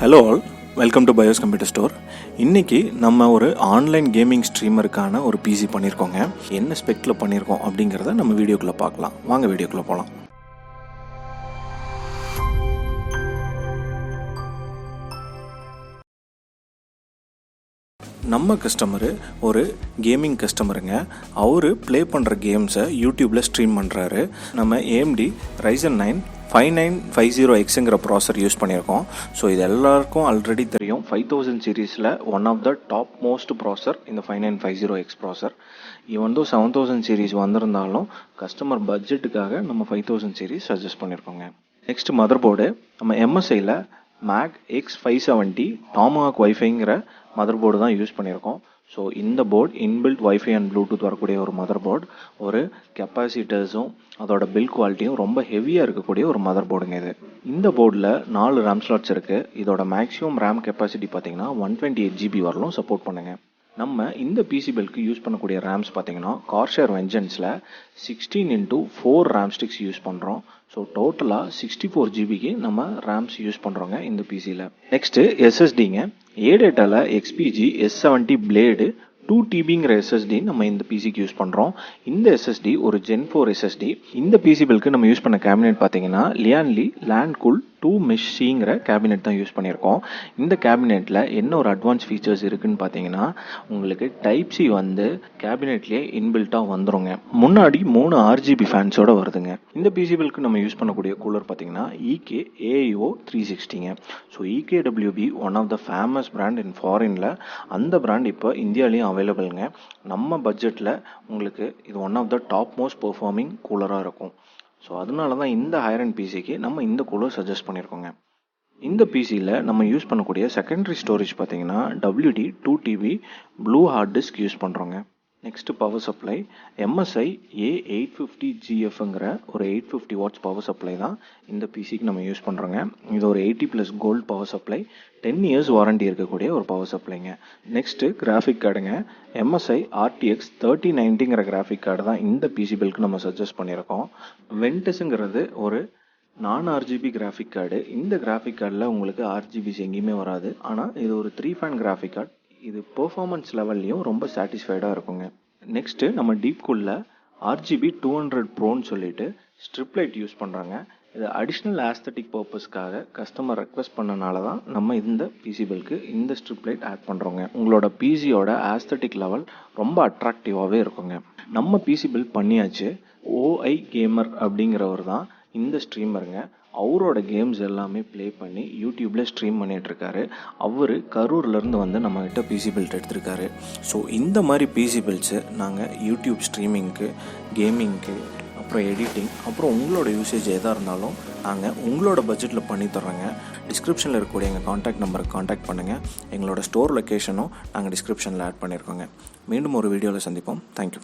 Hello all, welcome to Bios computer store. இன்றைக்கி நம்ம ஒரு ஆன்லைன் கேமிங் ஸ்ட்ரீமருக்கான ஒரு பிசி பண்ணியிருக்கோங்க. என்ன ஸ்பெக்கில் பண்ணியிருக்கோம் அப்படிங்கிறத நம்ம வீடியோக்குள்ளே பார்க்கலாம். வாங்க வீடியோக்குள்ளே போகலாம். நம்ம கஸ்டமரு ஒரு கேமிங் கஸ்டமருங்க. அவர் ப்ளே பண்ணுற கேம்ஸை யூடியூப்பில் ஸ்ட்ரீம் பண்ணுறாரு. நம்ம AMD Ryzen 9 5950Xங்கிற ப்ராசர் யூஸ் பண்ணியிருக்கோம். ஸோ இது எல்லாருக்கும் ஆல்ரெடி தெரியும். 5000 சீரீஸில் one of the top most processor இந்த 5950X ப்ராசர். இவன் 7000 சீரீஸ் வந்திருந்தாலும் கஸ்டமர் பட்ஜெட்டுக்காக நம்ம 5000 சீரீஸ் சஜஸ்ட் பண்ணியிருக்கோங்க. நெக்ஸ்ட் மதர்போர்டு நம்ம MSIயில் மேக் X570 TOMAHAWK WIFIங்கிற மதர்போர்டு தான் யூஸ் பண்ணியிருக்கோம். ஸோ இந்த board inbuilt wifi and Bluetooth வரக்கூடிய ஒரு மதர்போர்டு. ஒரு கெப்பாசிட்டர்ஸும் அதோட பில்ட் குவாலிட்டியும் ரொம்ப ஹெவியாக இருக்கக்கூடிய ஒரு மதர்போர்டுங்க இது. இந்த போர்டில் 4 RAM ஸ்லாட்ஸ் இருக்குது. இதோட மேக்ஸிமம் RAM கெப்பாசிட்டி பார்த்தீங்கன்னா 128GB வரலும் சப்போர்ட் பண்ணுங்க. நம்ம இந்த பிசி பில்க்கு யூஸ் பண்ணக்கூடிய ரேம்ஸ் பார்த்தீங்கன்னா கார்ஷேர் வெஞ்சன்ஸில் 16x4 RAM ஸ்டிக்ஸ் யூஸ் பண்ணுறோம். ஸோ டோட்டலாக 64GBக்கு நம்ம ரேம்ஸ் யூஸ் பண்ணுறோங்க இந்த பிசியில். நெக்ஸ்ட்டு SSDங்க. ஏடேட்டாவில் XPG S70 பிளேடு 2TBங்கிற SSD நம்ம இந்த பிசிக்கு யூஸ் பண்ணுறோம். இந்த SSD ஒரு Gen 4 SSD. இந்த பிசி பில்க்கு நம்ம யூஸ் பண்ண கேபினெட் பார்த்தீங்கன்னா LANCOOL 2 MESHCங்கிற கேபினெட் தான் யூஸ் பண்ணியிருக்கோம். இந்த கேபினெட்டில் என்ன ஒரு அட்வான்ஸ் ஃபீச்சர்ஸ் இருக்குன்னு பார்த்தீங்கன்னா உங்களுக்கு டைப் சி கேபினெட்லேயே இன்பில்ட்டாக வந்துருங்க. முன்னாடி 3 RGB ஃபேன்ஸோட வருதுங்க. இந்த பிசி பில்க்கு நம்ம யூஸ் பண்ணக்கூடிய கூலர் பார்த்தீங்கன்னா EK AIO 360ங்க. So EKWB one of the famous brand in ஃபாரினில். அந்த பிராண்ட் இப்போ இந்தியாவிலையும் அவைலபிள்ங்க. நம்ம பட்ஜெட்டில் உங்களுக்கு இது one of the top most performing கூலராக இருக்கும். ஸோ அதனால தான் இந்த ஹையர் பிசிக்கு நம்ம இந்த கூலர் சஜஸ்ட் பண்ணியிருக்கோங்க. இந்த பிசியில் நம்ம யூஸ் பண்ணக்கூடிய செகண்டரி ஸ்டோரேஜ் பார்த்தீங்கன்னா WD 2TB blue hard disk use பண்ணுறோங்க. நெக்ஸ்ட் பவர் சப்ளை MSI A850GFங்கிற ஒரு 850 வாட்ஸ் பவர் சப்ளை தான் இந்த பிசிக்கு நம்ம யூஸ் பண்ணுறோங்க. இது ஒரு 80+ gold power supply, 10 years warranty இருக்கக்கூடிய ஒரு பவர் சப்ளைங்க. நெக்ஸ்ட்டு கிராஃபிக் கார்டுங்க. MSI RTX 3090ங்கிற கிராஃபிக் கார்டு தான் இந்த பிசி பில்க்கு நம்ம சஜஸ்ட் பண்ணியிருக்கோம். வென்டஸ்ங்கிறது ஒரு non-RGB கிராஃபிக் கார்டு. இந்த கிராஃபிக் கார்டில் உங்களுக்கு RGBs எங்கேயுமே வராது. ஆனால் இது ஒரு 3 fan கிராஃபிக் கார்டு. இது பெர்ஃபார்மன்ஸ் லெவல்லையும் ரொம்ப சாட்டிஸ்ஃபைடாக இருக்குங்க. நெக்ஸ்ட்டு நம்ம டீப்கூலில் RGB 200 ப்ரோன்னு சொல்லிட்டு ஸ்ட்ரிப் லைட் யூஸ் பண்ணுறாங்க. இது அடிஷ்னல் ஆஸ்தட்டிக் பர்பஸ்க்காக கஸ்டமர் ரெக்வஸ்ட் பண்ணனால தான் நம்ம இந்த பிசி பில்க்கு இந்த ஸ்ட்ரிப் லைட் ஆட் பண்ணுறோங்க. உங்களோட பிசியோட ஆஸ்தட்டிக் லெவல் ரொம்ப அட்ராக்டிவாகவே இருக்குங்க. நம்ம பிசி பில் பண்ணியாச்சு. OI கேமர் அப்படிங்கிறவர் தான் இந்த ஸ்ட்ரீமருங்க. அவரோட கேம்ஸ் எல்லாமே ப்ளே பண்ணி யூடியூப்பில் ஸ்ட்ரீம் பண்ணிகிட்ருக்காரு. அவர் கரூர்லேருந்து வந்து நம்மகிட்ட பிசி பில்ட் எடுத்திருக்காரு. ஸோ இந்த மாதிரி பிசி பில்ட்ஸு நாங்கள் யூடியூப் ஸ்ட்ரீமிங்க்கு, கேமிங்க்கு, அப்புறம் எடிட்டிங், அப்புறம் உங்களோட யூசேஜ் எதாக இருந்தாலும் நாங்கள் உங்களோட பட்ஜெட்டில் பண்ணித்தர்றோங்க. டிஸ்கிரிப்ஷனில் இருக்கக்கூடிய எங்கள் காண்டாக்ட் நம்பருக்கு காண்டாக்ட் பண்ணுங்கள். எங்களோட ஸ்டோர் லொக்கேஷனும் நாங்கள் டிஸ்கிரிப்ஷனில் ஆட் பண்ணியிருக்கோங்க. மீண்டும் ஒரு வீடியோவில் சந்திப்போம். தேங்க்யூ.